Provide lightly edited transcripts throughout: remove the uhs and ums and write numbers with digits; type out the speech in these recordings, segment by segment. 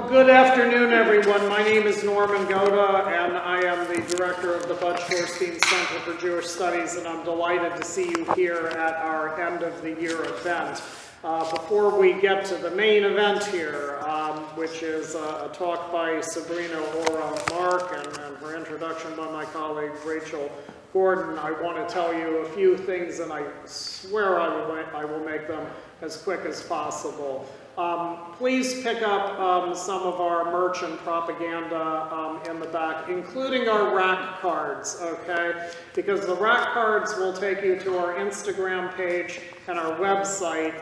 Good afternoon, everyone. My name is Norman Goda, and I am the director of the Bud Shorstein Center for Jewish Studies, and I'm delighted to see you here at our end of the year event. Before we get to the main event here, which is a talk by Sabrina Orah Mark and her introduction by my colleague Rachel Gordon, I want to tell you a few things, and I swear I will make them as quick as possible. Please pick up some of our merch and propaganda in the back, including our rack cards, okay? Because the rack cards will take you to our Instagram page and our website,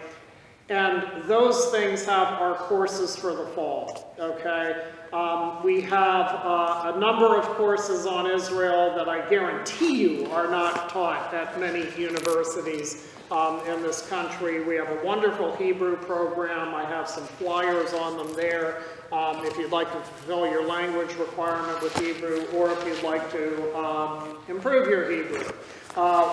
and those things have our courses for the fall, okay? We have a number of courses on Israel that I guarantee you are not taught at many universities in this country. We have a wonderful Hebrew program. I have some flyers on them there if you'd like to fulfill your language requirement with Hebrew, or if you'd like to improve your Hebrew.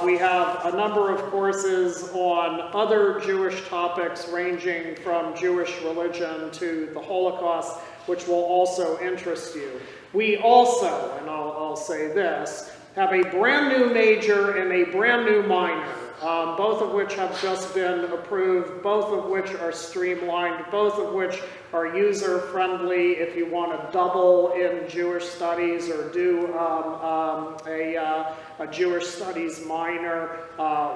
We have a number of courses on other Jewish topics ranging from Jewish religion to the Holocaust, which will also interest you. We also, and I'll say this, have a brand new major and a brand new minor, both of which have just been approved, both of which are streamlined, both of which are user-friendly if you want to double in Jewish studies or do a Jewish studies minor.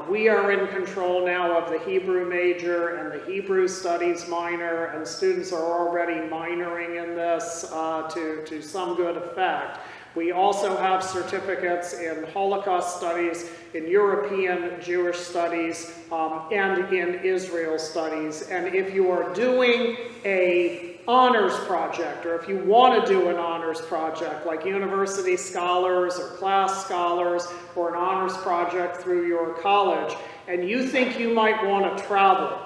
We are in control now of the Hebrew major and the Hebrew studies minor, and students are already minoring in this to some good effect. We also have certificates in Holocaust studies, in European Jewish studies, and in Israel studies. And if you are doing an honors project, or if you want to do an honors project, like university scholars or class scholars, or an honors project through your college, and you think you might want to travel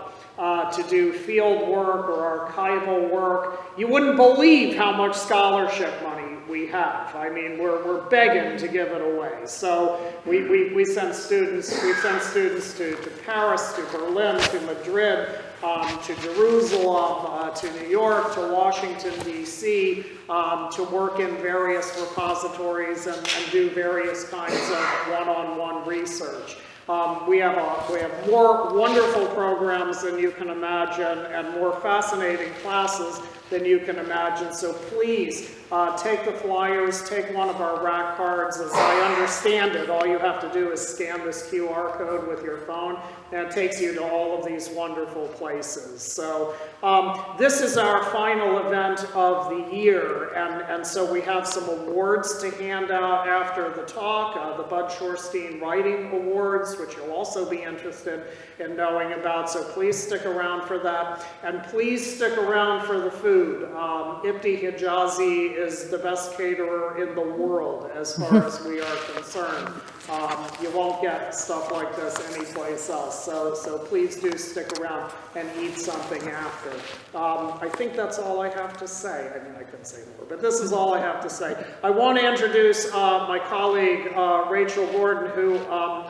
to do field work or archival work, you wouldn't believe how much scholarship money we have. I mean, we're begging to give it away. So we send students to Paris, to Berlin, to Madrid, to Jerusalem, to New York, to Washington, D.C., to work in various repositories and do various kinds of one-on-one research. We have more wonderful programs than you can imagine, and more fascinating classes than you can imagine. So please take the flyers, take one of our rack cards. As I understand it, all you have to do is scan this QR code with your phone, and it takes you to all of these wonderful places. So this is our final event of the year, and so we have some awards to hand out after the talk, the Bud Shorstein Writing Awards, which you'll also be interested in knowing about, so please stick around for that, and please stick around for the food. Ibti Hijazi is the best caterer in the world as far as we are concerned. You won't get stuff like this anyplace else, so please do stick around and eat something after. I think that's all I have to say. I mean, I could say more, but this is all I have to say. I want to introduce my colleague, Rachel Gordon, who,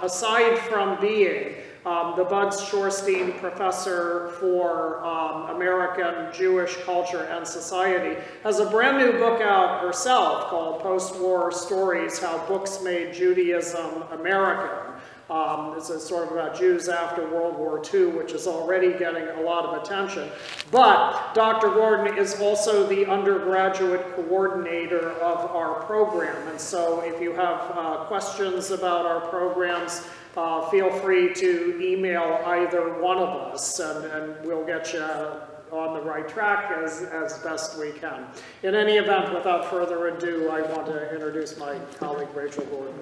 aside from being the Bud Shorstein Professor for American Jewish Culture and Society, has a brand new book out herself called Post-War Stories, How Books Made Judaism American. It's a sort of about Jews after World War II, which is already getting a lot of attention. But Dr. Gordon is also the undergraduate coordinator of our program. And so if you have questions about our programs, feel free to email either one of us, and we'll get you on the right track as best we can. In any event, without further ado, I want to introduce my colleague, Rachel Gordon.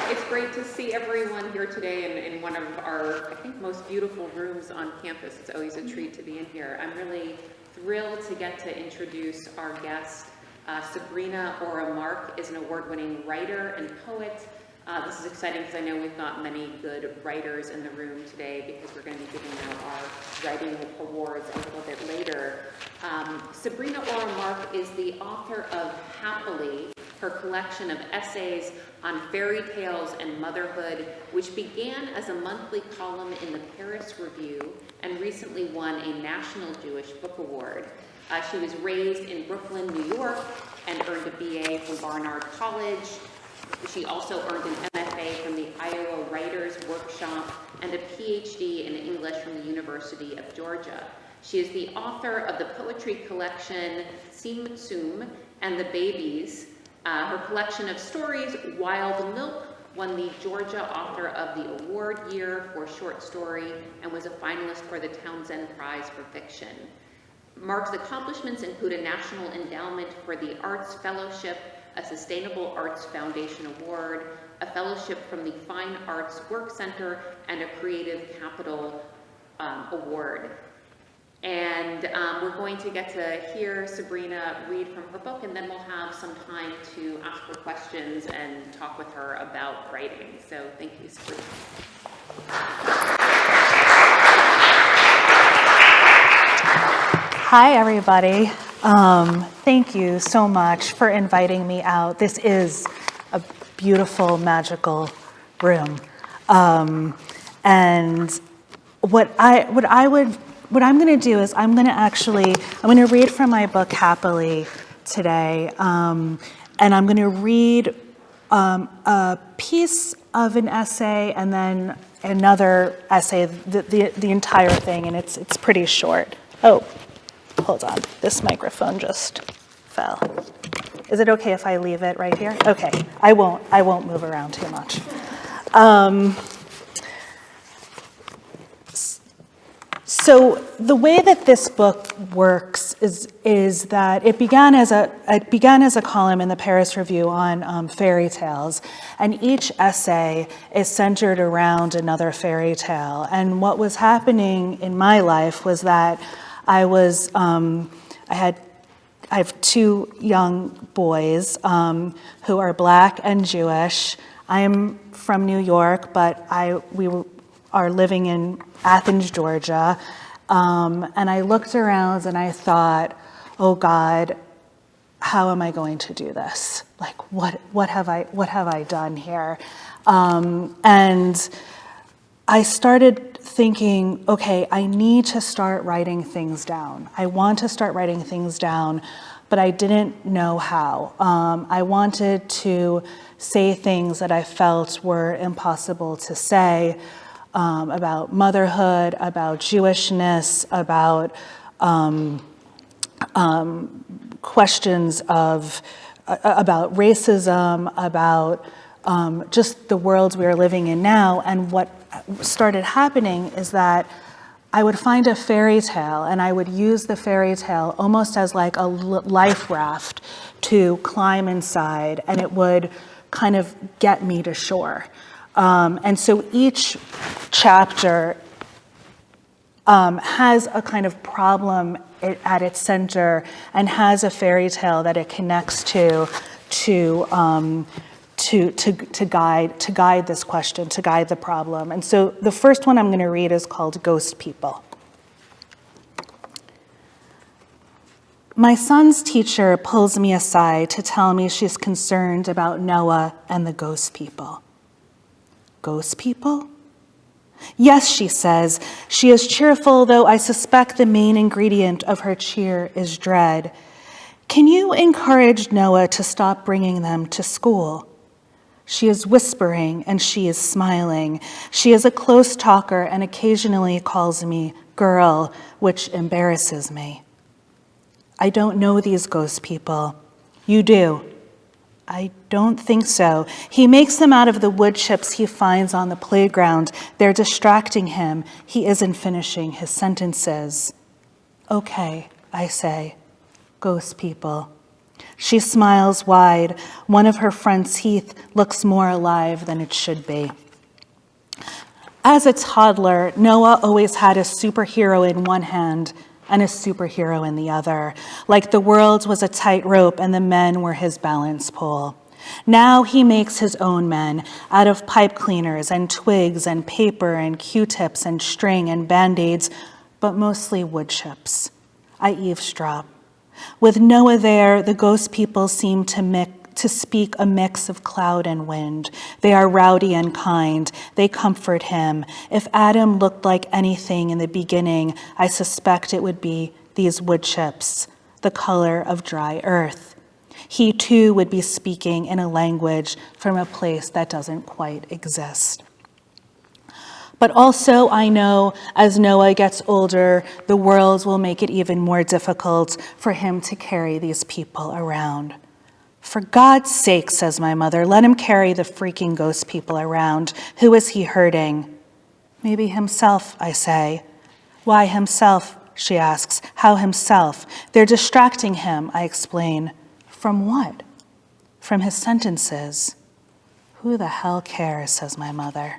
It's great to see everyone here today in one of our, I think, most beautiful rooms on campus. It's always a treat to be in here. I'm really thrilled to get to introduce our guest. Sabrina Orah Mark is an award-winning writer and poet. This is exciting because I know we've got many good writers in the room today, because we're going to be giving out our writing awards a little bit later. Sabrina Orah Mark is the author of Happily, her collection of essays on fairy tales and motherhood, which began as a monthly column in the Paris Review and recently won a National Jewish Book Award. She was raised in Brooklyn, New York, and earned a BA from Barnard College. She also earned an MFA from the Iowa Writers Workshop and a PhD in English from the University of Georgia. She is the author of the poetry collection Tsum and the Babies. Her collection of stories, Wild Milk, won the Georgia Author of the Award year for short story and was a finalist for the Townsend Prize for fiction. Mark's accomplishments include a National Endowment for the Arts Fellowship, a Sustainable Arts Foundation Award, a fellowship from the Fine Arts Work Center, and a Creative Capital Award. And we're going to get to hear Sabrina read from her book, and then we'll have some time to ask her questions and talk with her about writing. So thank you, Sabrina. Hi, everybody. Thank you so much for inviting me out. This is a beautiful, magical room. And what I'm going to do is I'm going to read from my book Happily today, and I'm going to read a piece of an essay and then another essay, the entire thing, and it's pretty short. Oh, hold on, this microphone just fell. Is it okay if I leave it right here? Okay, I won't move around too much. So the way that this book works is that it began as a column in the Paris Review on fairy tales, and each essay is centered around another fairy tale. And what was happening in my life was that I have two young boys who are Black and Jewish. I'm from New York, but we are living in Athens, Georgia, and I looked around and I thought, oh God, how am I going to do this? Like, what have I done here? And I started thinking, okay, I need to start writing things down. I want to start writing things down, but I didn't know how. I wanted to say things that I felt were impossible to say, about motherhood, about Jewishness, about questions about racism, about just the world we are living in now. And what started happening is that I would find a fairy tale and I would use the fairy tale almost as like a life raft to climb inside, and it would kind of get me to shore. And so each chapter has a kind of problem at its center and has a fairy tale that it connects to guide this question, to guide the problem. And so the first one I'm going to read is called Ghost People. My son's teacher pulls me aside to tell me she's concerned about Noah and the ghost people. Ghost people? Yes, she says. She is cheerful, though I suspect the main ingredient of her cheer is dread. Can you encourage Noah to stop bringing them to school? She is whispering and she is smiling. She is a close talker and occasionally calls me girl, which embarrasses me. I don't know these ghost people. You do. I don't think so. He makes them out of the wood chips he finds on the playground. They're distracting him. He isn't finishing his sentences. Okay, I say. Ghost people. She smiles wide. One of her front teeth looks more alive than it should be. As a toddler, Noah always had a superhero in one hand and a superhero in the other, like the world was a tightrope and the men were his balance pole. Now he makes his own men out of pipe cleaners and twigs and paper and Q-tips and string and Band-Aids, but mostly wood chips. I eavesdrop. With Noah there, the ghost people seem to to speak a mix of cloud and wind. They are rowdy and kind. They comfort him. If Adam looked like anything in the beginning, I suspect it would be these wood chips, the color of dry earth. He too would be speaking in a language from a place that doesn't quite exist. But also, I know as Noah gets older, the world will make it even more difficult for him to carry these people around. For God's sake, says my mother, let him carry the freaking ghost people around. Who is he hurting? Maybe himself, I say. Why himself, she asks. How himself? They're distracting him, I explain. From what? From his sentences. Who the hell cares, says my mother.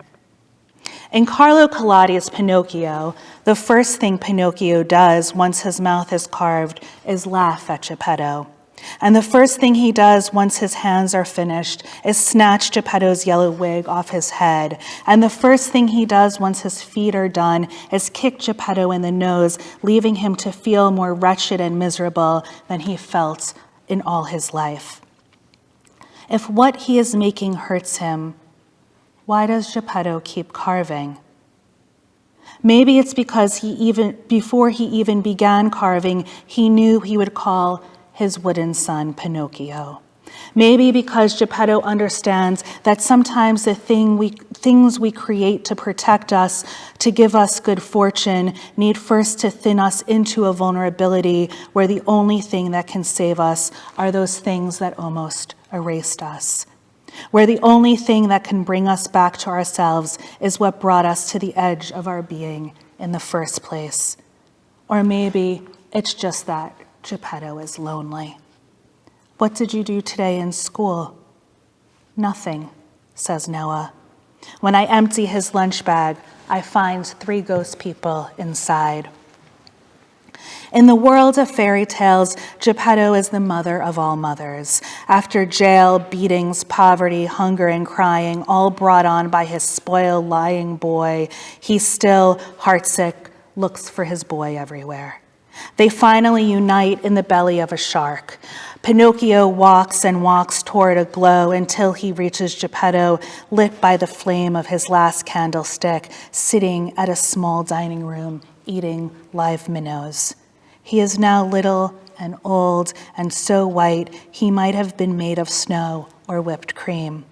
In Carlo Collodi's Pinocchio, the first thing Pinocchio does once his mouth is carved is laugh at Geppetto. And the first thing he does once his hands are finished is snatch Geppetto's yellow wig off his head. And the first thing he does once his feet are done is kick Geppetto in the nose, leaving him to feel more wretched and miserable than he felt in all his life. If what he is making hurts him, why does Geppetto keep carving? Maybe it's because before he even began carving, he knew he would call his wooden son Pinocchio. Maybe because Geppetto understands that sometimes the things we create to protect us, to give us good fortune, need first to thin us into a vulnerability where the only thing that can save us are those things that almost erased us. Where the only thing that can bring us back to ourselves is what brought us to the edge of our being in the first place. Or maybe it's just that Geppetto is lonely. What did you do today in school? Nothing, says Noah. When I empty his lunch bag, I find 3 ghost people inside. In the world of fairy tales, Geppetto is the mother of all mothers. After jail, beatings, poverty, hunger, and crying, all brought on by his spoiled, lying boy, he still, heartsick, looks for his boy everywhere. They finally unite in the belly of a shark. Pinocchio walks and walks toward a glow until he reaches Geppetto, lit by the flame of his last candlestick, sitting at a small dining room, eating live minnows. He is now little and old and so white he might have been made of snow or whipped cream.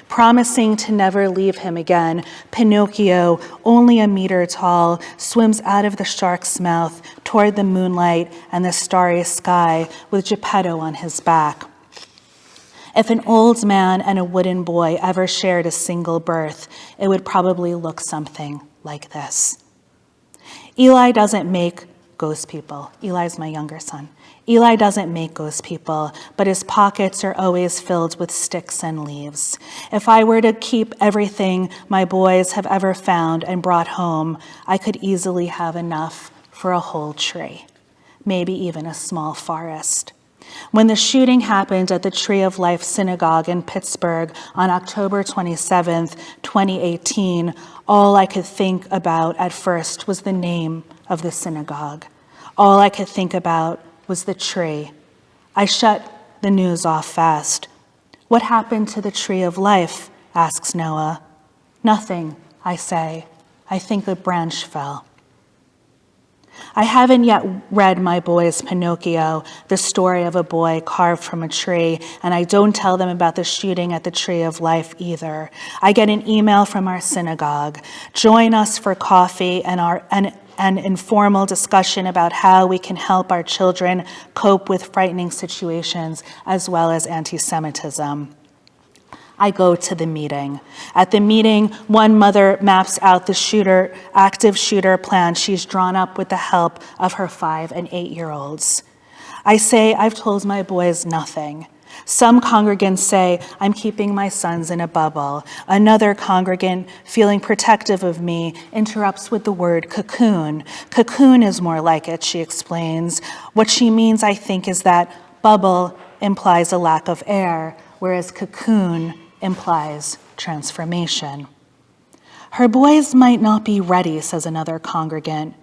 Promising to never leave him again, Pinocchio, only a meter tall, swims out of the shark's mouth toward the moonlight and the starry sky with Geppetto on his back. If an old man and a wooden boy ever shared a single birth, it would probably look something like this. Eli doesn't make ghost people. Eli's my younger son. Eli doesn't make ghost people, but his pockets are always filled with sticks and leaves. If I were to keep everything my boys have ever found and brought home, I could easily have enough for a whole tree, maybe even a small forest. When the shooting happened at the Tree of Life Synagogue in Pittsburgh on October 27th, 2018, all I could think about at first was the name of the synagogue. All I could think about was the tree. I shut the news off fast. What happened to the Tree of Life? Asks Noah. Nothing, I say. I think a branch fell. I haven't yet read my boys' Pinocchio, the story of a boy carved from a tree, and I don't tell them about the shooting at the Tree of Life either. I get an email from our synagogue. Join us for coffee and an informal discussion about how we can help our children cope with frightening situations as well as anti-Semitism. I go to the meeting. At the meeting, one mother maps out the active shooter plan she's drawn up with the help of her 5 and 8-year-olds. I say, I've told my boys nothing. Some congregants say, I'm keeping my sons in a bubble. Another congregant, feeling protective of me, interrupts with the word cocoon. Cocoon is more like it, she explains. What she means, I think, is that bubble implies a lack of air, whereas cocoon implies transformation. Her boys might not be ready, says another congregant.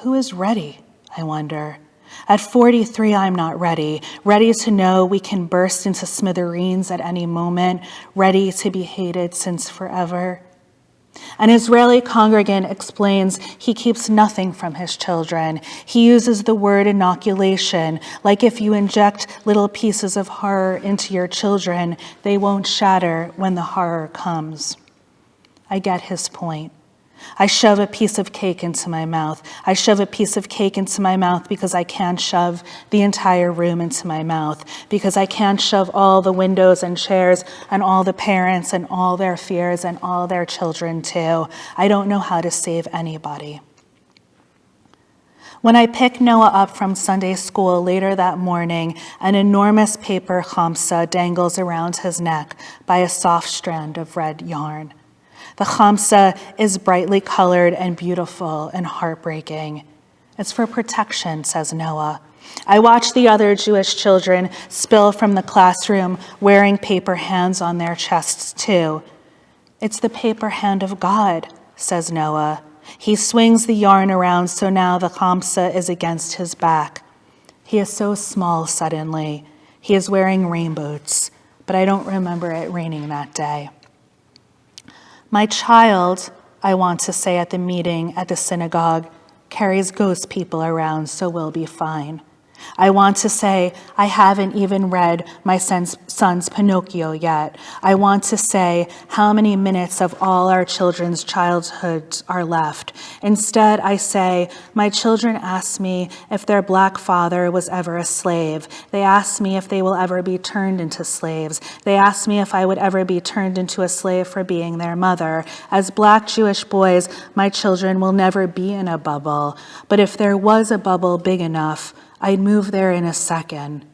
Who is ready, I wonder? At 43, I'm not ready to know we can burst into smithereens at any moment, ready to be hated since forever. An Israeli congregant explains he keeps nothing from his children. He uses the word inoculation, like if you inject little pieces of horror into your children, they won't shatter when the horror comes. I get his point. I shove a piece of cake into my mouth. I shove a piece of cake into my mouth because I can't shove the entire room into my mouth, because I can't shove all the windows and chairs and all the parents and all their fears and all their children too. I don't know how to save anybody. When I pick Noah up from Sunday school later that morning, an enormous paper chamsa dangles around his neck by a soft strand of red yarn. The chamsa is brightly colored and beautiful and heartbreaking. It's for protection, says Noah. I watch the other Jewish children spill from the classroom wearing paper hands on their chests too. It's the paper hand of God, says Noah. He swings the yarn around so now the chamsa is against his back. He is so small suddenly. He is wearing rain boots, but I don't remember it raining that day. My child, I want to say at the meeting at the synagogue, carries ghost people around, so we'll be fine. I want to say I haven't even read my son's Pinocchio yet. I want to say how many minutes of all our children's childhoods are left. Instead, I say, my children ask me if their black father was ever a slave. They ask me if they will ever be turned into slaves. They ask me if I would ever be turned into a slave for being their mother. As black Jewish boys, my children will never be in a bubble. But if there was a bubble big enough, I'd move there in a second.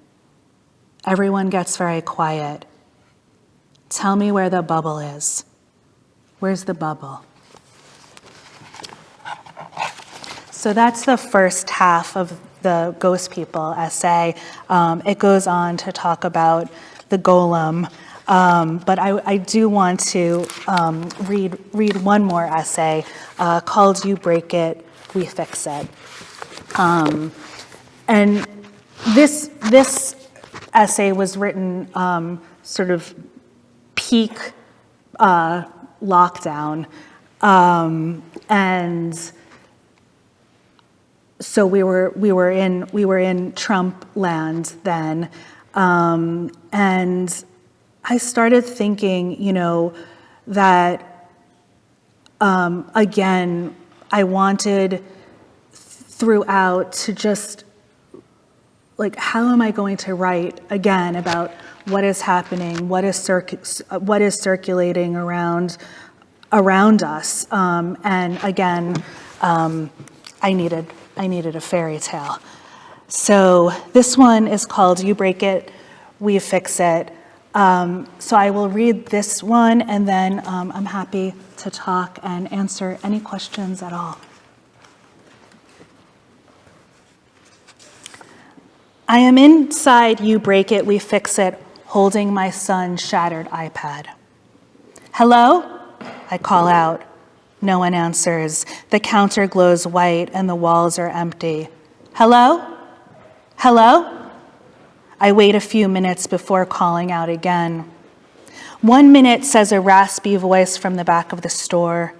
Everyone gets very quiet. Tell me where the bubble is. Where's the bubble? So that's the first half of the Ghost People essay. It goes on to talk about the golem, but I do want to read one more essay called "You Break It, We Fix It." And this essay was written sort of peak lockdown, and so we were in Trump land then, and I started thinking, that again, I wanted throughout to just how am I going to write again about what is happening, what is circulating around us, and again, I needed a fairy tale. So this one is called "You Break It, We Fix It." So I will read this one, and then I'm happy to talk and answer any questions at all. I am inside "You Break It, We Fix It," holding my son's shattered iPad. "Hello?" I call out. No one answers. The counter glows white and the walls are empty. "Hello? Hello?" I wait a few minutes before calling out again. 1 minute, says a raspy voice from the back of the store.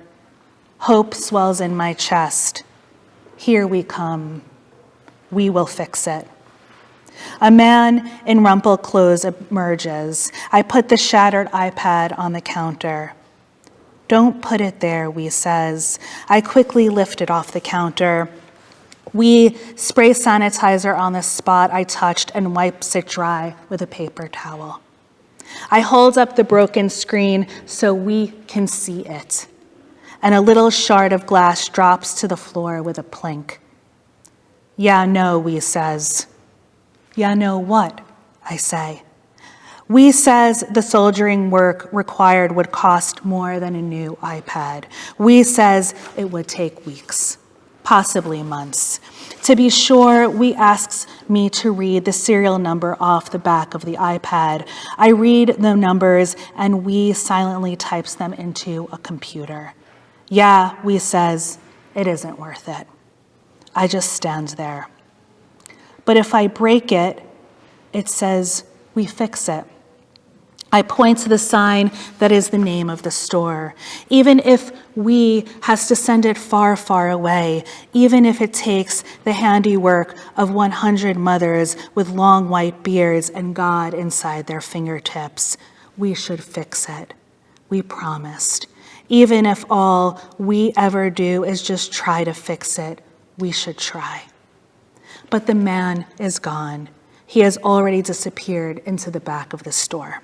Hope swells in my chest. Here we come. We will fix it. A man in rumpled clothes emerges. I put the shattered iPad on the counter. "Don't put it there," we says. I quickly lift it off the counter. We spray sanitizer on the spot I touched and wipes it dry with a paper towel. I hold up the broken screen so we can see it, and a little shard of glass drops to the floor with a plink. "Yeah, no," we says. "Yeah, no what?" I say. We says the soldering work required would cost more than a new iPad. We says it would take weeks, possibly months. To be sure, we asks me to read the serial number off the back of the iPad. I read the numbers and we silently types them into a computer. Yeah, we says, it isn't worth it. I just stand there. But if I break it, it says, we fix it. I point to the sign that is the name of the store. Even if we has to send it far, far away, even if it takes the handiwork of 100 mothers with long white beards and God inside their fingertips, we should fix it. We promised. Even if all we ever do is just try to fix it, we should try. But the man is gone. He has already disappeared into the back of the store.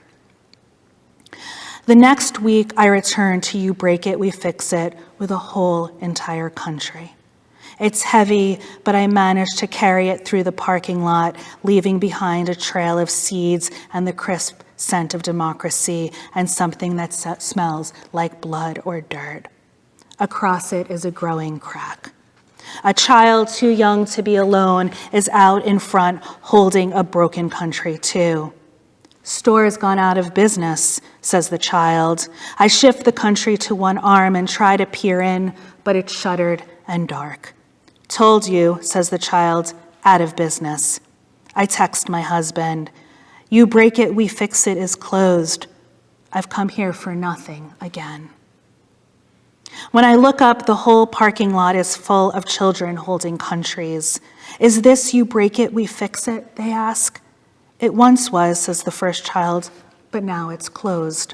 The next week, I return to You Break It, We Fix It with a whole entire country. It's heavy, but I managed to carry it through the parking lot, leaving behind a trail of seeds and the crisp scent of democracy and something that smells like blood or dirt. Across it is a growing crack. A child too young to be alone is out in front holding a broken country too. Store's gone out of business, says the child. I shift the country to one arm and try to peer in, but it's shuttered and dark. Told you, says the child, out of business. I text my husband. You Break It, We Fix It is closed. I've come here for nothing again. When I look up, the whole parking lot is full of children holding countries. Is this You Break It, We Fix It, they ask. It once was, says the first child, but now it's closed.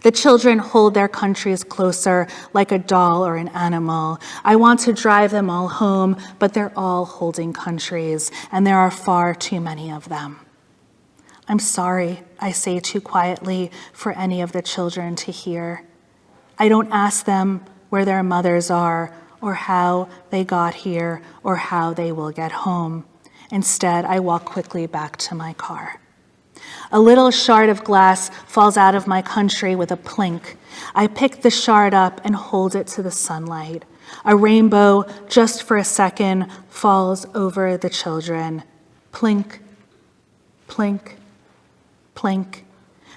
The children hold their countries closer like a doll or an animal. I want to drive them all home, but they're all holding countries, and there are far too many of them. I'm sorry, I say too quietly for any of the children to hear. I don't ask them where their mothers are, or how they got here, or how they will get home. Instead, I walk quickly back to my car. A little shard of glass falls out of my country with a plink. I pick the shard up and hold it to the sunlight. A rainbow, just for a second, falls over the children. Plink, plink, plink.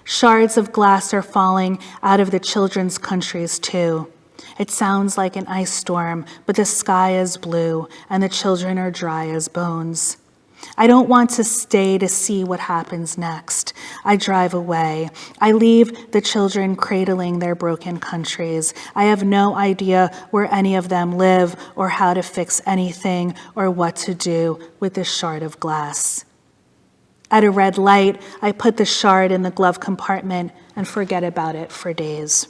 Shards of glass are falling out of the children's countries too. It sounds like an ice storm, but the sky is blue and the children are dry as bones. I don't want to stay to see what happens next. I drive away. I leave the children cradling their broken countries. I have no idea where any of them live or how to fix anything or what to do with this shard of glass. At a red light, I put the shard in the glove compartment and forget about it for days.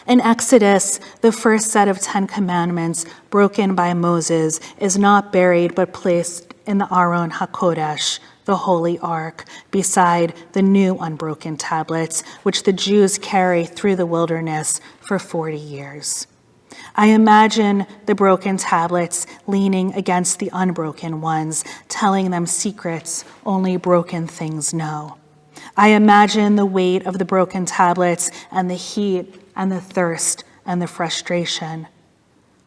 In Exodus, the first set of 10 commandments broken by Moses is not buried but placed in the Aron HaKodesh, the Holy Ark, beside the new unbroken tablets, which the Jews carry through the wilderness for 40 years. I imagine the broken tablets leaning against the unbroken ones, telling them secrets only broken things know. I imagine the weight of the broken tablets and the heat and the thirst and the frustration.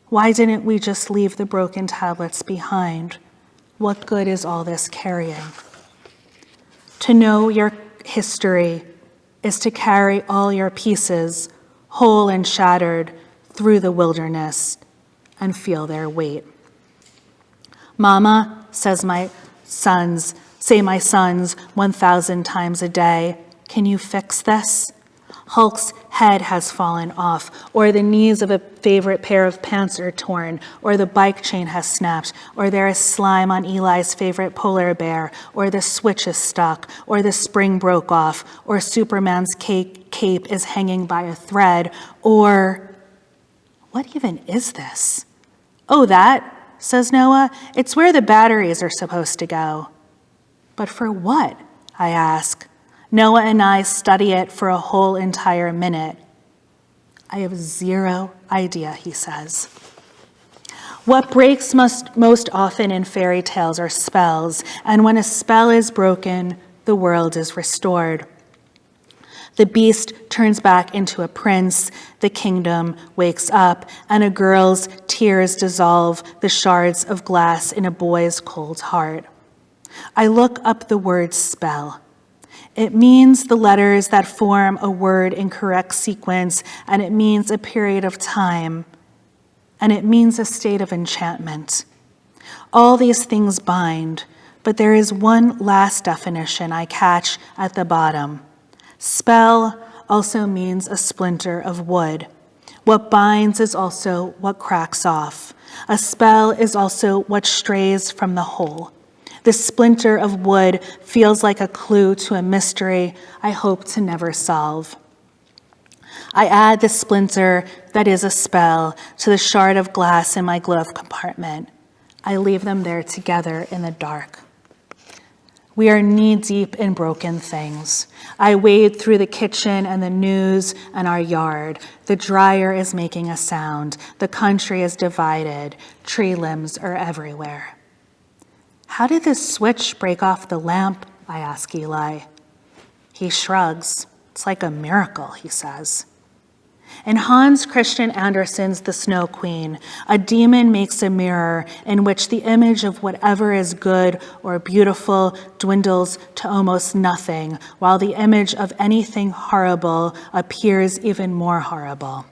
Why didn't we just leave the broken tablets behind? What good is all this carrying? To know your history is to carry all your pieces, whole and shattered, through the wilderness and feel their weight. Mama, say my sons 1,000 times a day, can you fix this? Hulk's head has fallen off, or the knees of a favorite pair of pants are torn, or the bike chain has snapped, or there is slime on Eli's favorite polar bear, or the switch is stuck, or the spring broke off, or Superman's cape is hanging by a thread, or what even is this? Oh, that, says Noah, it's where the batteries are supposed to go. But for what? I ask. Noah and I study it for a whole entire minute. I have zero idea, he says. What breaks most often in fairy tales are spells, and when a spell is broken, the world is restored. The beast turns back into a prince, the kingdom wakes up, and a girl's tears dissolve the shards of glass in a boy's cold heart. I look up the word spell. It means the letters that form a word in correct sequence, and it means a period of time, and it means a state of enchantment. All these things bind, but there is one last definition I catch at the bottom. Spell also means a splinter of wood. What binds is also what cracks off. A spell is also what strays from the whole. This splinter of wood feels like a clue to a mystery I hope to never solve. I add the splinter that is a spell to the shard of glass in my glove compartment. I leave them there together in the dark. We are knee-deep in broken things. I wade through the kitchen and the news and our yard. The dryer is making a sound. The country is divided. Tree limbs are everywhere. How did this switch break off the lamp? I ask Eli. He shrugs. It's like a miracle, he says. In Hans Christian Andersen's The Snow Queen, a demon makes a mirror in which the image of whatever is good or beautiful dwindles to almost nothing, while the image of anything horrible appears even more horrible.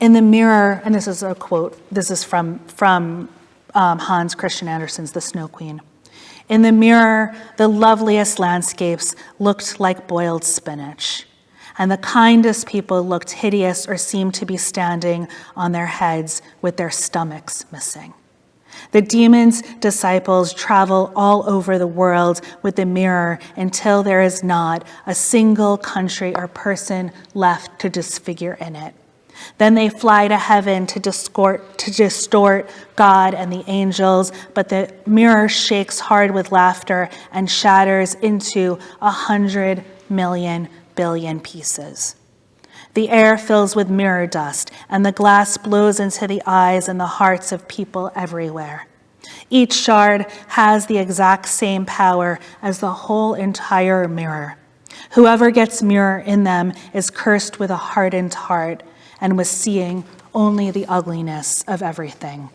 In the mirror, and this is a quote, this is from Hans Christian Andersen's The Snow Queen. In the mirror, the loveliest landscapes looked like boiled spinach, and the kindest people looked hideous or seemed to be standing on their heads with their stomachs missing. The demon's disciples travel all over the world with the mirror until there is not a single country or person left to disfigure in it. Then they fly to heaven to distort God and the angels, but the mirror shakes hard with laughter and shatters into 100 million billion pieces. The air fills with mirror dust, and the glass blows into the eyes and the hearts of people everywhere. Each shard has the exact same power as the whole entire mirror. Whoever gets mirror in them is cursed with a hardened heart and with seeing only the ugliness of everything.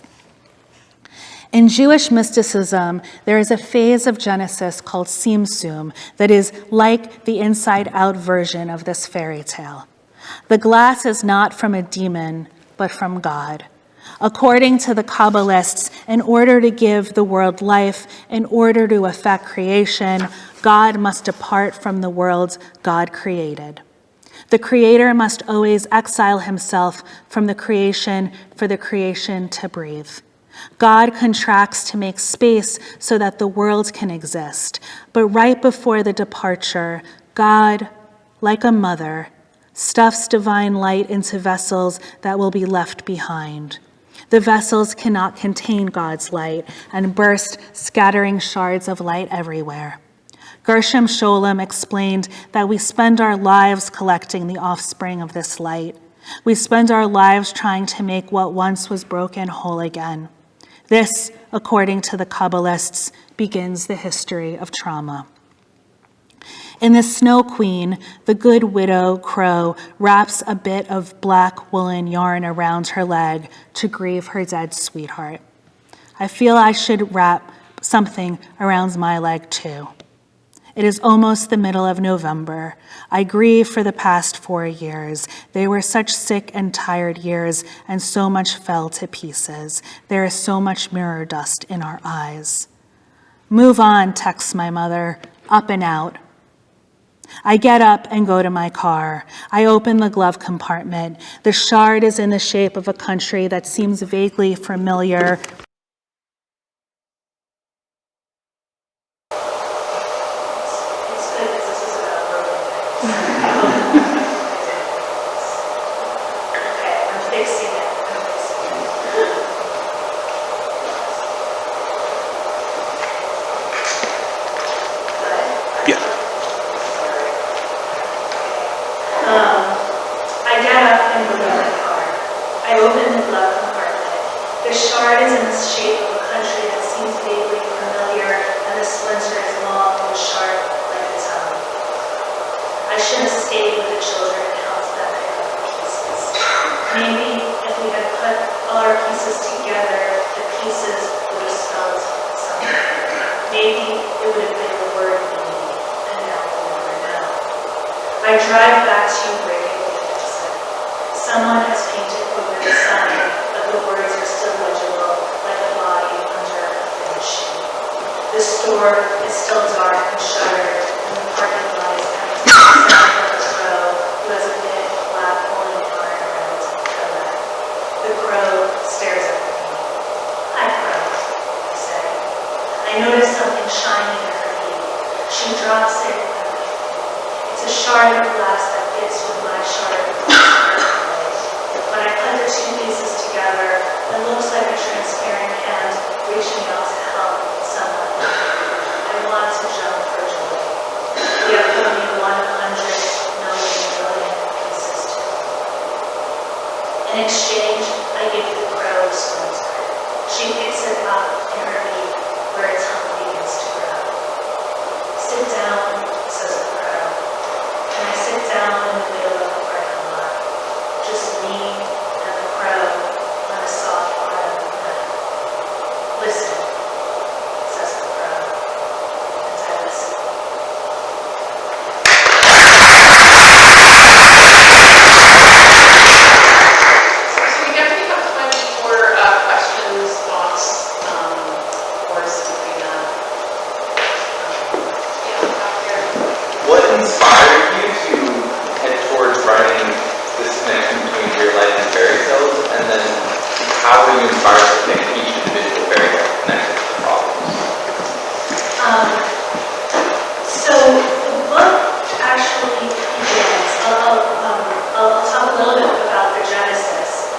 In Jewish mysticism, there is a phase of Genesis called Tsum that is like the inside-out version of this fairy tale. The glass is not from a demon, but from God. According to the Kabbalists, in order to give the world life, in order to effect creation, God must depart from the world God created. The Creator must always exile himself from the creation for the creation to breathe. God contracts to make space so that the world can exist. But right before the departure, God, like a mother, stuffs divine light into vessels that will be left behind. The vessels cannot contain God's light and burst, scattering shards of light everywhere. Gershom Scholem explained that we spend our lives collecting the offspring of this light. We spend our lives trying to make what once was broken whole again. This, according to the Kabbalists, begins the history of trauma. In The Snow Queen, the good widow crow wraps a bit of black woolen yarn around her leg to grieve her dead sweetheart. I feel I should wrap something around my leg too. It is almost the middle of November. I grieve for the past 4 years. They were such sick and tired years, and so much fell to pieces. There is so much mirror dust in our eyes. Move on, texts my mother, up and out. I get up and go to my car. I open the glove compartment. The shard is in the shape of a country that seems vaguely familiar. I get up and go to my car. I open the glove compartment. The shard is in the shape of a country that seems vaguely familiar, and the splinter is long and sharp like a tongue. I should have stayed with the children and helped them pick up the pieces. Maybe if we had put all our pieces together, the pieces would have spelled something. Maybe it would have been the word we need, and now we'll never know. I drive back to breaking the exit. Someone has painted over the sign, but the words are still legible, like a body store is still dark and shuttered, and the parking lot is empty except for the crow who has a big black woolen yarn around its pillow. The crow stares at me. Hi, crow, I say. I notice something shiny in her beak. She drops it at my feet. It's a shard of glass that fits with my shard of glass perfectly. When I put the two pieces together, it looks like a transparent hand reaching out to help someone. I want to jump for joy. We have only 100 million pieces to go. In exchange, I give the crow a splinter. She picks it up in her beak where its hump begins to grow. Sit down, says the crow. And I sit down in the middle of the parking lot. Just me and the crow on a soft autumn night. Listen, says the crow, and I listen. So we definitely have time for questions, thoughts, for Sabrina. Yeah, out there. What inspired you to head towards writing this connection between real life and fairy tales, and then how were you inspired to think each individual fairy tale connected to the problems? So the book actually begins, I'll talk a little bit about the genesis.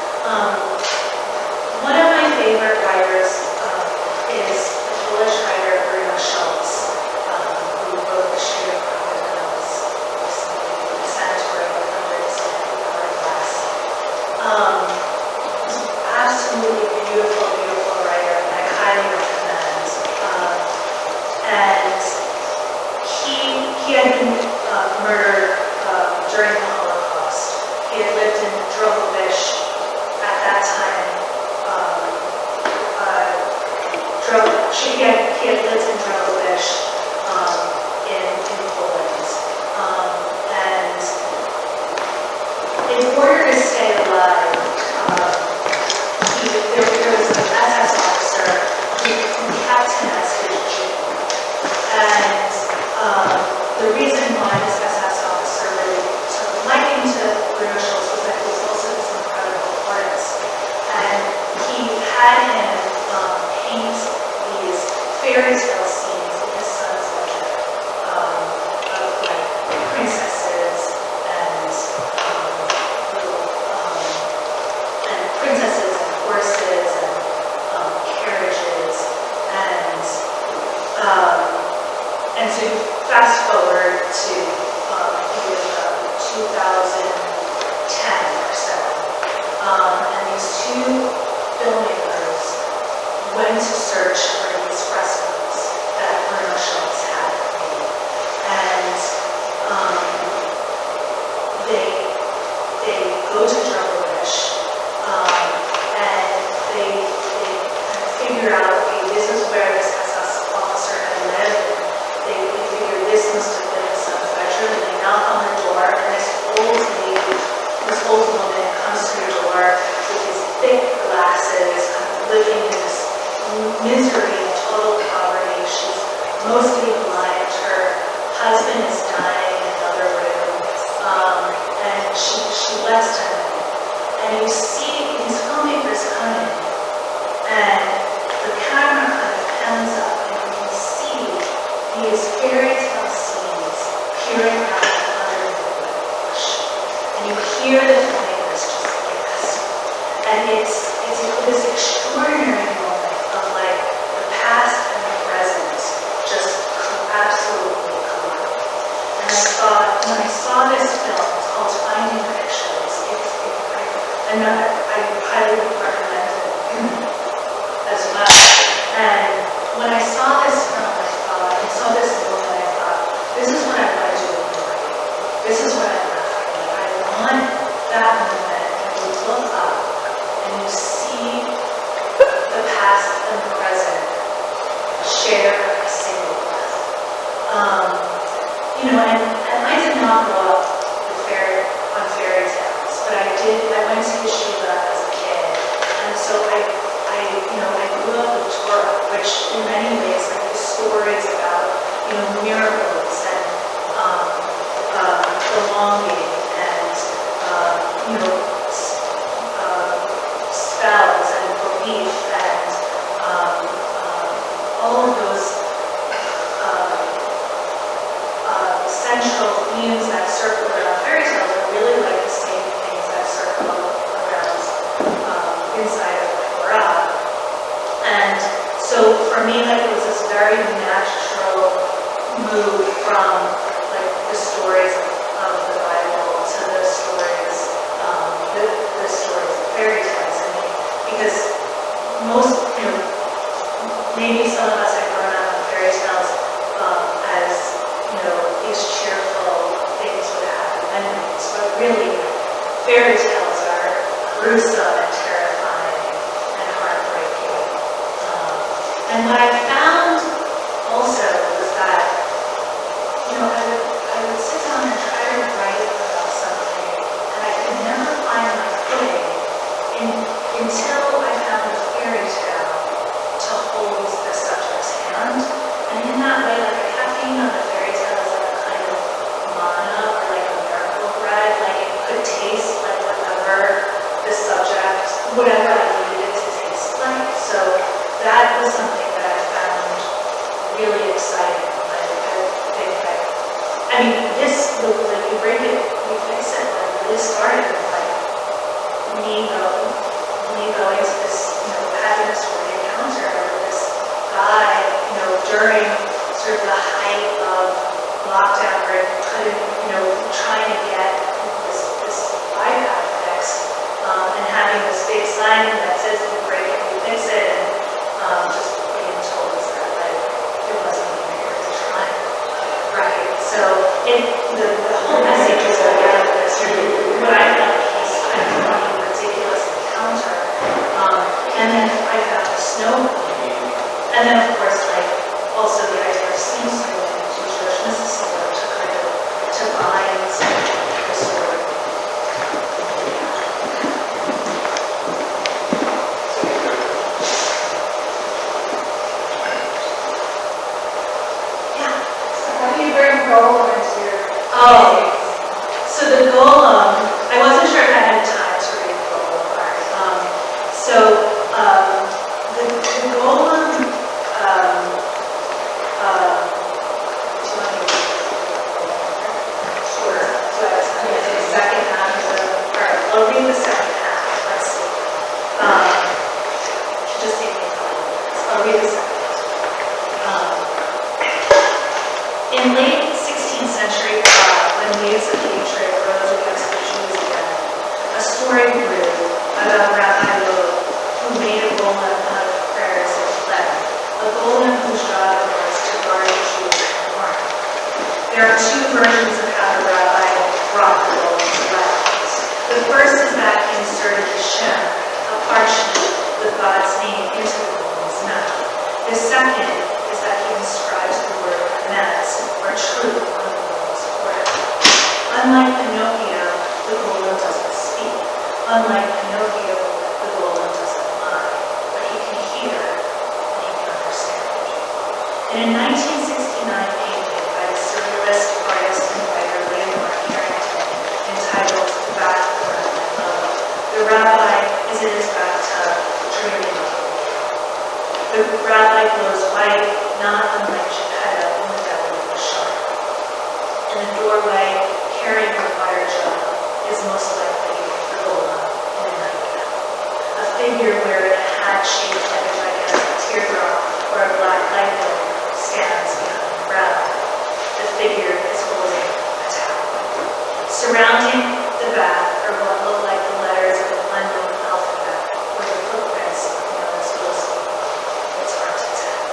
One of my favorite writers is the Polish writer Sabrina who wrote The Street of Crocodiles, the Saturnalia Book Prize, He's an absolutely beautiful, beautiful writer, and I highly recommend. And he had been murdered during the Holocaust. He had lived in Drogovish at that time. He had lived in Drogovish in Poland. And in order to stay alive, there was an SS officer who kept him as his Jew. And the reason why this SS officer really took a liking to Bruno Schultz was that he was also this incredible artist. And he had him paint these fairy tale scenes in his son's ledger of like princesses and princesses and horses and carriages and so fast forward to I think it was about 2010 or so, and these two filmmakers went to search for these frescoes that Bruno Schultz had made, and they go to Drogovish, and they kind of figure out, okay, this is where this SS officer had lived. They figure this must have been his son's bedroom, and they knock on the door, and this old woman comes to the door with these thick glasses, kind of living in this misery and total poverty. She's mostly blind. Her husband is dying in another room, and she lets him in. And you see these filmmakers come in, and the camera kind of pans up, and you can see these fairy tale scenes peering out from underneath the bush. And you hear the filmmakers just gasp. And it's this extraordinary moment of like the past and the present just absolutely collide. And I thought, when I saw this film, it's called Finding Pictures. I highly recommend it as well. And when I saw this film, I saw this moment, I thought, this is what I want to do with my life. This is what I want to do. I want that longing and, spells and belief and all of those central themes that circle around fairy tales are really like the same things that circle around inside of Torah. And so for me, like, it was this very natural move from like the stories of the Bible to the stories of fairy tales. I mean, because most, maybe some of us have grown up with fairy tales as, these cheerful things with happy endings, but really, fairy tales are gruesome and terrifying and heartbreaking. And what I found also was that, I would sit down and try to write about something, and I could never find my footing until I found a fairy tale to hold the subject's hand. And in that way, like, I kept thinking of the fairy tale as like a kind of manna or like a miracle bread, like it could taste like whatever I needed it to taste like. So that was something that I found really exciting. Like you break it, you fix it, like this started with like me going to this, having this really encounter with this guy, during sort of the height of lockdown where I couldn't, trying to get this iPad fixed, and having this big sign that says if you break it, you fix it, and just being told that like it wasn't even worth trying. Right. So the whole message is like out of this what I felt like he's kind of funny, ridiculous encounter. And then I found the snow. And then of course like also the idea of seeing snow into Jewish mysticism to kind of to bind the story. Yeah. So how do you bring Golem into your So the golem, I wasn't sure if I had time to read the golem part. The golem, do you want me to Sure. So the second half of I'll read the second half. Let's see. Just take me a couple of minutes. I'll read the second half. In late 16th century Prague, when waves of hatred rose against the Jews again, a story grew about Rabbi Loeb, who made a golem out of prayers and fled, a golem whose job it was to guard the Jews from harm. There are two versions of how the rabbi brought the golem to life. The first is that he inserted the Shem, a parchment with God's name, into the golem's mouth. The second is that he inscribes the word emes, or truth, on the golem's forehead. Unlike Pinocchio, the golem doesn't speak. Unlike Pinocchio, the golem doesn't lie. But he can hear, and he can understand. In a 1969 painting by the surrealist artist and writer Leonard Carrington, entitled The Bathroom of My Love, the rabbi is in his bathtub, dreaming of the golem. The rabbi glows white, not unlike Geppetto in the belly of the shark. In the doorway, carrying a water jug, is most likely the golem in a nightgown. A figure wearing a hat shaped like a gigantic teardrop or a black light bulb stands behind the rabbi. The figure is holding a towel. Surrounding the bath are what look like the letters of an unknown alphabet or the footprints of Noah's Wilson. It's hard to tell.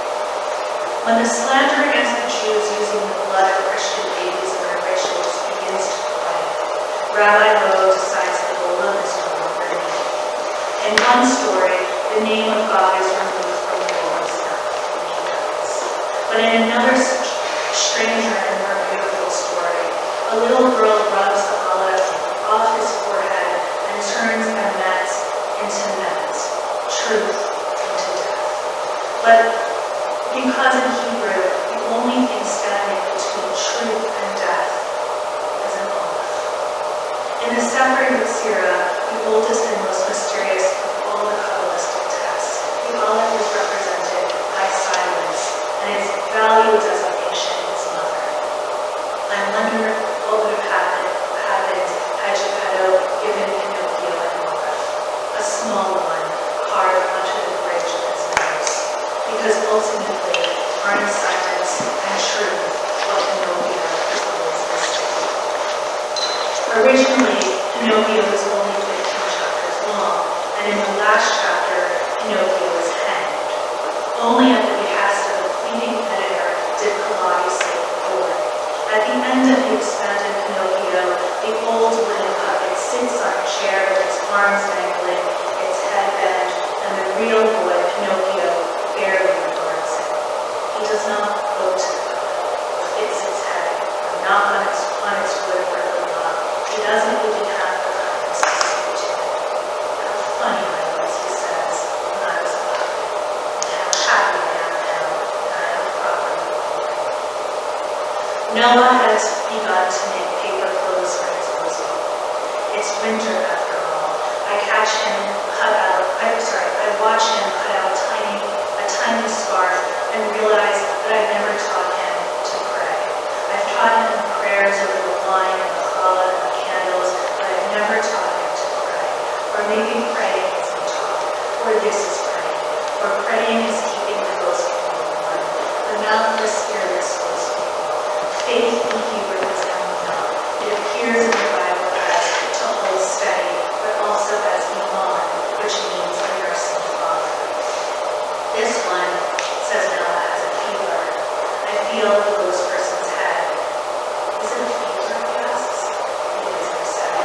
When the slander against the Jews using the blood of Christian babies in their rituals begins to quiet, Rabbi Loeb decides the golem is no longer needed. In one story, the name of God is removed from the golem's mouth, and he dies. But in another stranger and more beautiful story, a little girl rubs the olive off his forehead and turns emet into met, truth into death. But because in Hebrew, the only thing standing between truth and death is an olive. In the Sefer Yetzirah, the oldest and most mysterious of all the Kabbalistic texts, the Aleph is represented by silence, and its value designation is mother. I wonder what would have happened had Geppetto given Pinocchio an Aleph, a small one carved onto the bridge of his nose, because ultimately, aren't silence and truth what Pinocchio is always missing. Originally, Pinocchio was only 15 chapters long, and in the last chapter, Pinocchio was hanged. Only at the behest of a pleading editor did Collodi say the word. At the end of the expanded Pinocchio, the old wooden puppet sits on a chair with its arms dangling, its head bent, and the real boy, Pinocchio, barely regards it. He does not go to the puppet, or fix its head, or knock on its wood for the lock. He doesn't even have the kindness to say to it. How funny I was, he says, when I was a puppet, and how happy I am now that I am a proper little boy. Noah has begun to make paper clothes for his little people. It's winter after all. I watch him cut out a tiny scarf and realize that I've never taught him to pray. I've taught him the prayers over the wine and the challah and the candles, but I've never taught him to pray. Or maybe praying isn't taught, or this is praying, or praying is keeping the ghost people warm, the mouthless, fearless ghost people. Faith in Hebrew is emunah. It appears in the Bible as to hold steady, but also as iman, which means a nursing father. This one, says Noah, has a fever. I feel the ghost person's head. Is it a fever, he asks? It is, I say.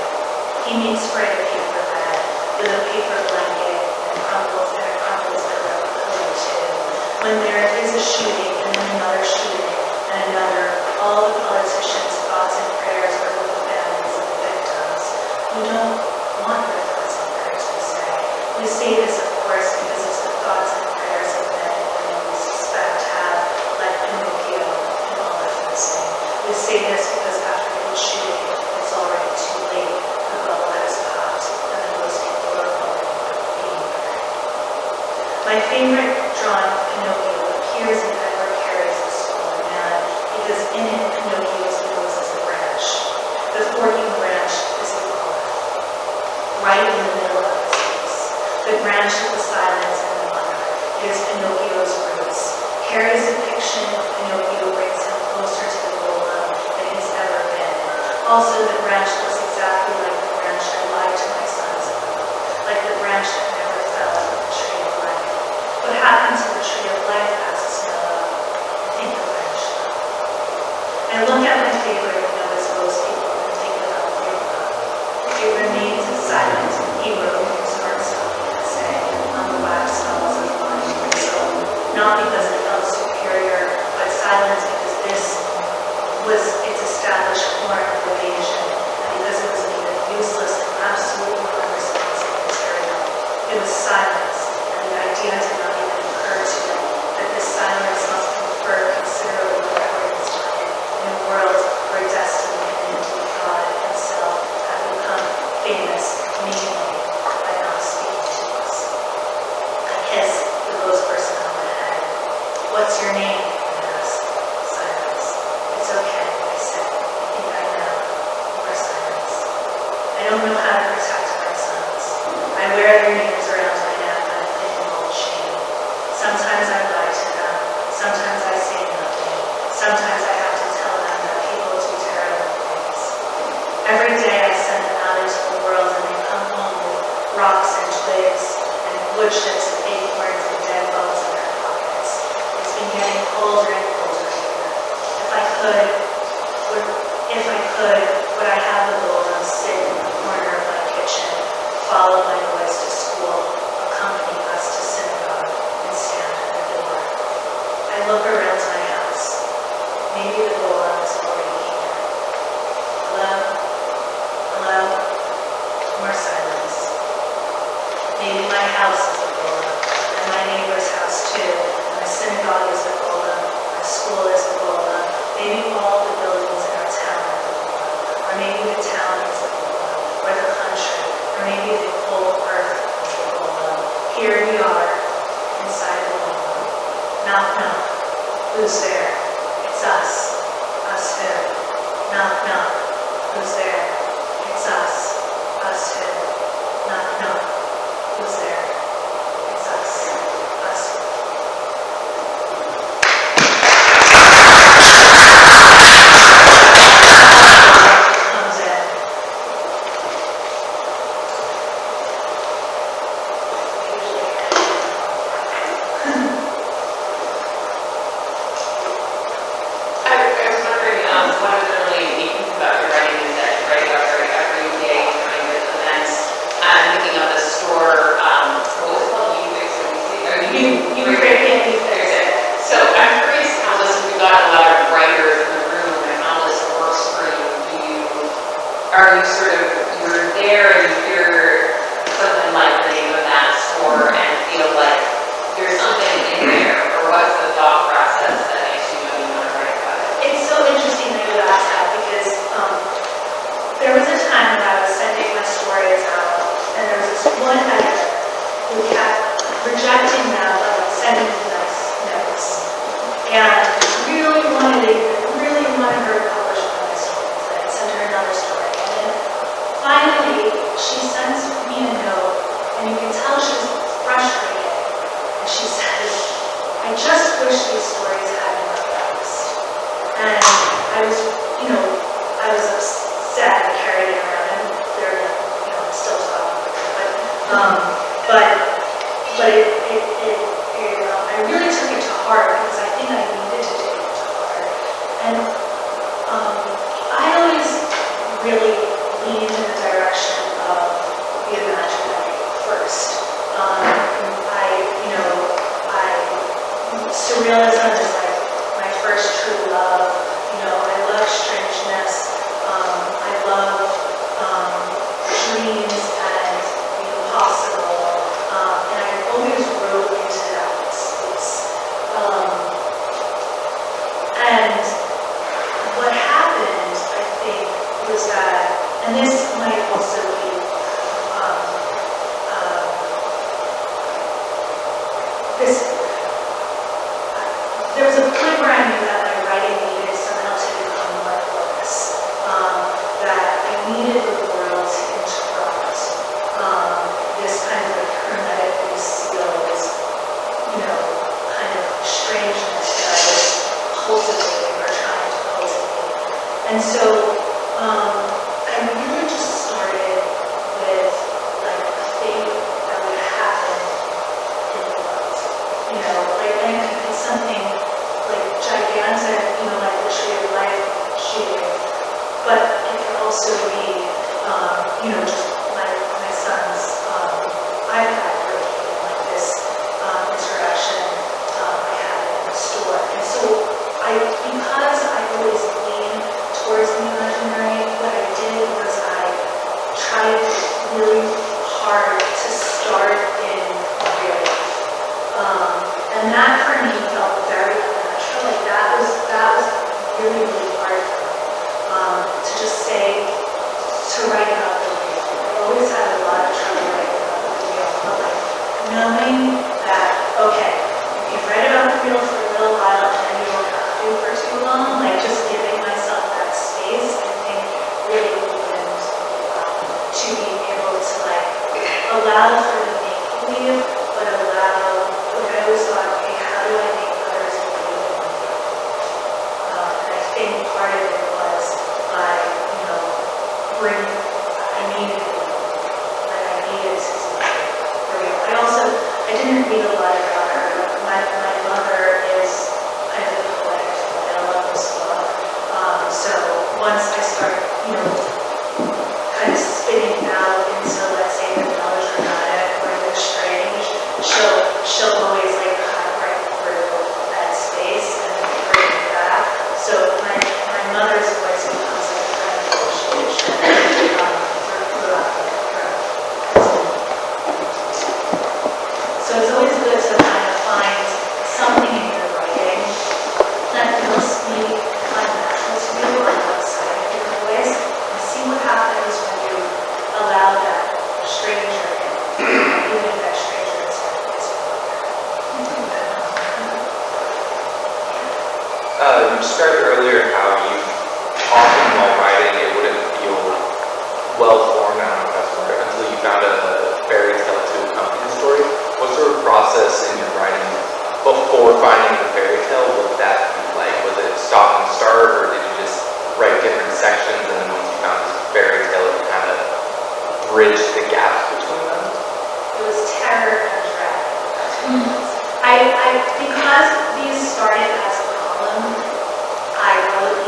He makes for a paper bed, with a paper blanket, and crumples pillow too. When there is a shooting, and then another shooting, and another, all the politicians' thoughts and prayers are with the families of the victims. We don't want their thoughts and prayers, we say. We say this, of course, because it's the thoughts and prayers of men and women we suspect have, like Pinocchio and Olive missing. We say this because after each shooting, it's already too late. The bubble has popped, and then those people are already being buried. My favorite drawing of Pinocchio appears in Edward Carey's The Stolen Man, because in it, Pinocchio's nose is a branch. The forking branch is the olive, right in the middle of his face. The branch of the silence and the mother. It is Pinocchio's roots. Carey's depiction of Pinocchio brings him closer to the golem than he's ever been. Also, the branch looks exactly like the branch I lied to my sons about, like the branch that never fell from the tree of life. What happened to the tree of life, asks Noah. I think the branch fell. I look at my favorite of Noah's ghost people and think about Rivka. It remains silent. He wrote his heart stopping and saying on the wax dolls of mine. So, not because it felt superior, but silence because this was its established form of evasion, and because it was neither useless and absolutely unresponsive material. It was silence, and the idea did not even occur to it that this silence must confer considerable importance on it in a world where destiny and indeed God himself have become famous, mainly by not speaking to us. I kiss the ghost person on the head. What's your name? I ask. Silence. It's okay, I say. I think I know. More silence. I don't know how to protect my sons. I wear their names around my neck on a thin gold chain. Sometimes I lie to them. Sometimes I say nothing. Sometimes I have to tell them that people do terrible things. Every day I send them out into the world and they come home with rocks and twigs and wood chips and acorns and dead bugs in their pockets. It's been getting colder and colder here. If I could, would I have the golem sit in the corner of my kitchen, follow my boys to school, accompany us to synagogue, and stand at the door. I look around my house. Maybe the golem is already here. Hello? Hello? More silence. Maybe my house is a golem, and my neighbor's house too, and the synagogue is a golem, our school is a golem, maybe all the buildings in our town are the golem, or maybe the town is the golem, here we are, inside the wall. Knock, knock. Who's there? It's us. Us who? Knock, knock. Who's there? It's us. Us who? Knock, knock. Who's there? It's us. Us who? Comes in. I was wondering, one of the really neat things about your writing is that you write about very everyday kind of events. I'm thinking of the store, what was it called? You create it. So I'm curious how this, we've got a lot of writers in the room and how this works for you. Are you sort of, you're there and you hear something like the name of that store and feel like there's something in there, or what's the thought process that makes you know you want to write about it? It's so interesting that you asked that because there was a time that I was sending my stories out, and there was this one editor who kept rejecting them but sending me nice notes, and really wanted her to publish one of my stories. I sent her another story, and then finally she sends me a note, and you can tell she's frustrated, and she says, "I just wish these stories had more text." And I was, I was upset. I carried it around, and they're, still talking. But I really took it to heart because I think I needed to take it to heart. And I always really leaned in the direction of the imaginary first. Surrealism is like my first true love. I love strangeness. I love dreams and the impossible. And I always wrote into that space. And what happened, I think, was that, and this might also be there was a point where I knew that my writing needed somehow to become more focused, that I needed the world to interrupt this kind of like hermetically sealed, kind of strangeness that I was cultivating or trying to cultivate. And so I really just started with like a thing that would happen in the world, and it's something like gigantic, like the tree of life shooting, but it could also be, just my son's iPad breaking, like this interaction I had in the store. And so because I always lean towards the imaginary, what I did was I tried really hard to start in real life. And that for me felt very unnatural. Like that was really, really hard for me. To just say, to write about the real. I always had a lot of trouble writing about the real, but like knowing that, okay, you can write about the real for a little while and then you don't have to for too long, like just giving myself that space, I think really opened to being able to like allow for the make-believe, but allow, like I always thought, okay, how do I make others believe in me? And I think part of it was by, I needed it, and I needed to be real. I didn't read a lot about her. My mother is kind of a poetic, and I love this book. So once I start, kind of spinning out into, let's say, the melodramatic or the strange, she'll always like cut right through that space and then bring it back. So my mother's voice becomes like a kind of negotiation throughout the book. So it's always good to well-formed, I don't know if that's right, until you found a fairy tale to accompany the story. What sort of process in your writing before finding the fairy tale would that be like? Was it stop and start, or did you just write different sections and then once you found this fairy tale, you kind of bridge the gaps between them? It was terror and dread. Because these started as a column, I wrote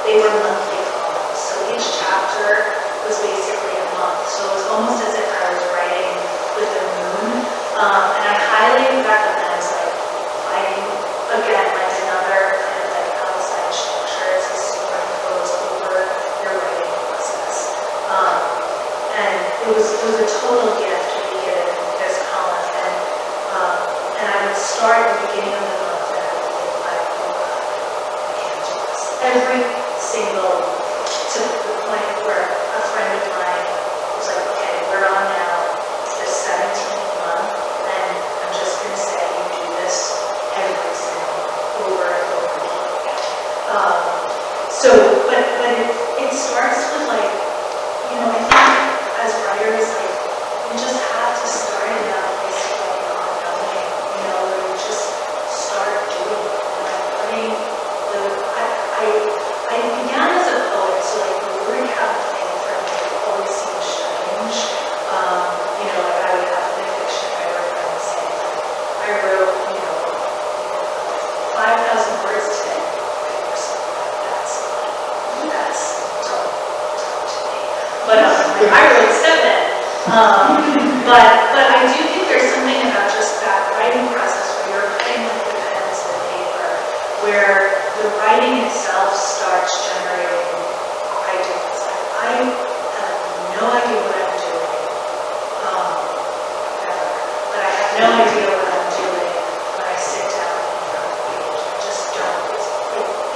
they were monthly columns. So each chapter was basically a month. So it was almost as if I was writing with the moon. And I highly recommend finding, again, another kind of outside structure to superimpose over your writing process. And it was a total gift to be given this column. And I would start at the beginning of the month and I would think I can't do this. Every single, to the point where a friend of mine was like, okay, we're on now the 17th month, and I'm just going to say you do this every single over and over again. But it starts with I think as writers, you just have to start in that place of not knowing, where you just start doing it. And I began as a poet, so the word count thing for me always seemed strange. I would have my fiction writer friends say, I wrote, 5,000 words today. Or something like that. So that's don't to me. But I wrote 7. But I do think there's something about just that writing process where you're putting the pen to the paper, where the writing itself starts generating ideas. I have no idea what I'm doing, but I have no idea what I'm doing when I sit down in front of the page. I just don't. It's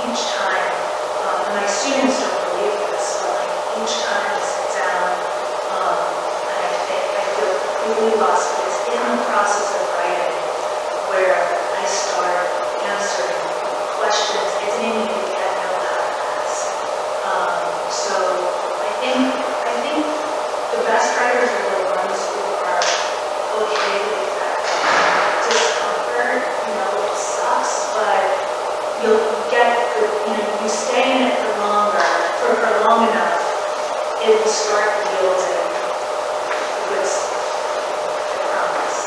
each time, and my students don't believe this, but each time I sit down, and I feel completely lost. But it's in the process of writing where I start answering questions I didn't even yet know how to ask. So I think the best writers are the ones who are okay with that discomfort. It sucks, but you'll get you stay in it for long enough, it will start yielding good stuff. I promise.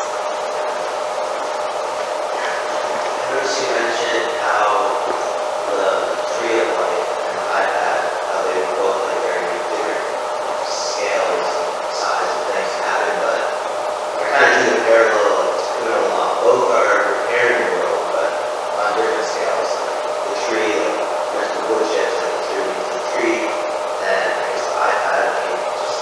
I noticed you mentioned how the tree of life and the iPad, how they were both very different scales and size of things to happen, but we're kind of doing the parallel to put it along. Both are repairing the world, but on different scales. The tree, there's the wood chips and the tree, and I guess the iPad came just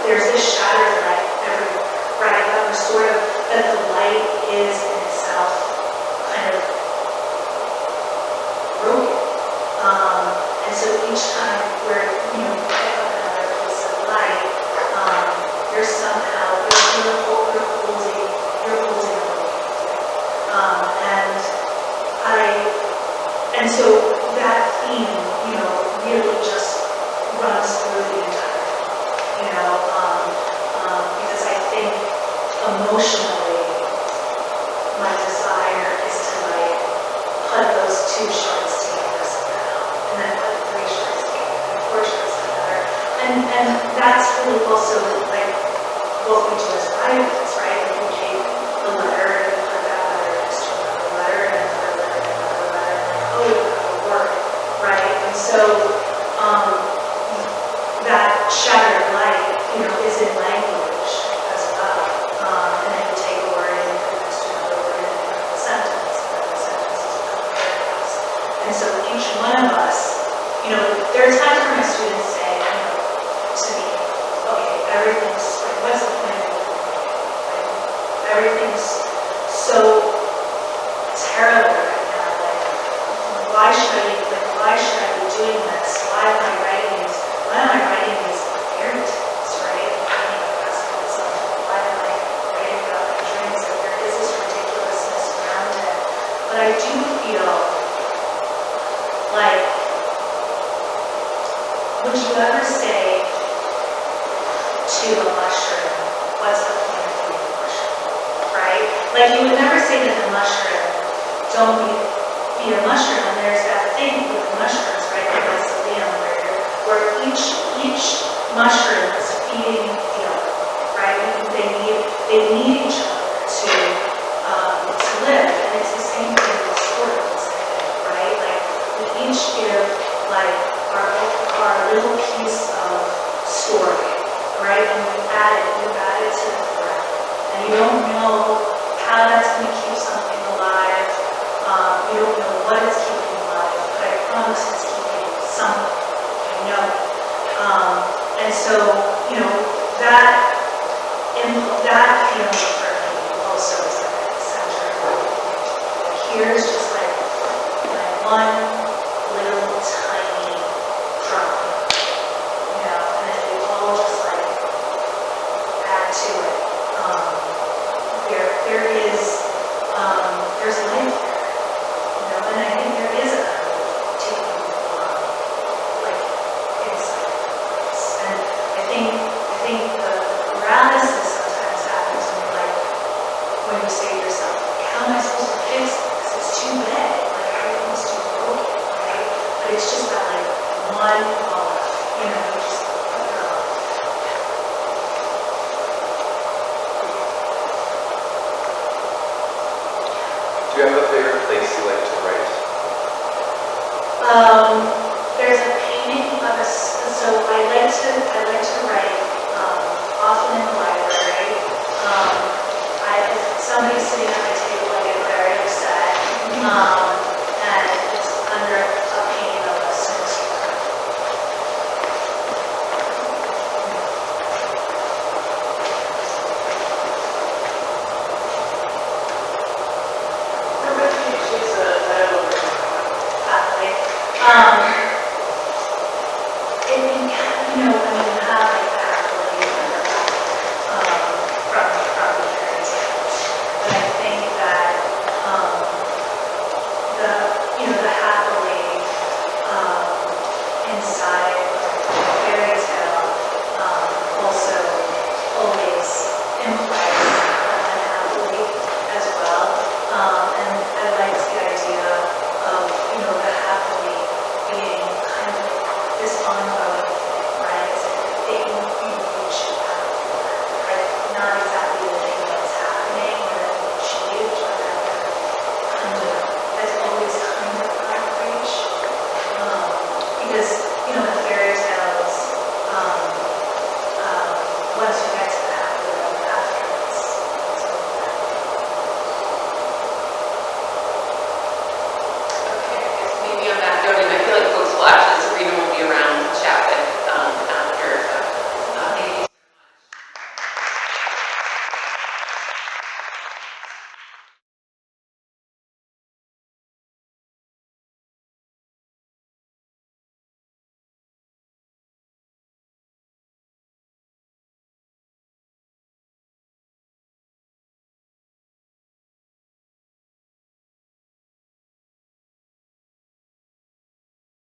there's this shattered light everywhere, right? That we're sort of, that the light is in itself kind of broken. And so each time where, you know, you pick up another piece of light, you're somehow, you're holding a little. And so that theme, you know, really just runs through the entire film, you know, because I think emotionally, my desire is to like put those two shards together somehow, and then put three shards together, and four shards together, and that's really also like what we do as writers, right? Like we take the letter and we put that letter next to another letter and another letter and another letter, and like, oh, that'll work, right? And so that shattered light, you know, is in language as well. And then you take a word and you put it next to another word and you have a sentence, and then the sentence is become paragraphs. And so each one of us, you know, there are times where my students say, you know, to me, okay, everything's like, what's the point of it? Like, everything's so terrible right now. Like, why should I be doing this? Why am I writing these fairy tales, right? Why am I writing about my dreams? Like, there is this ridiculousness around it. But I do feel like, would you ever say to a mushroom, what's the point of being a mushroom, right? Like, you would never say to the mushroom, don't be a mushroom. And there's that thing with the mushrooms, right, in mycelium, where each mushroom is feeding the other, right? They need each other to live. And it's the same thing with stories, I think, right? Like, we each give like our little piece of story, right? And you add it to the thread. And you don't know how that's going to keep something alive. You don't know what it's keeping alive, but I promise it's keeping something. I know it. And so, you know, that feeling for me also is like the center of it. Here's just like my one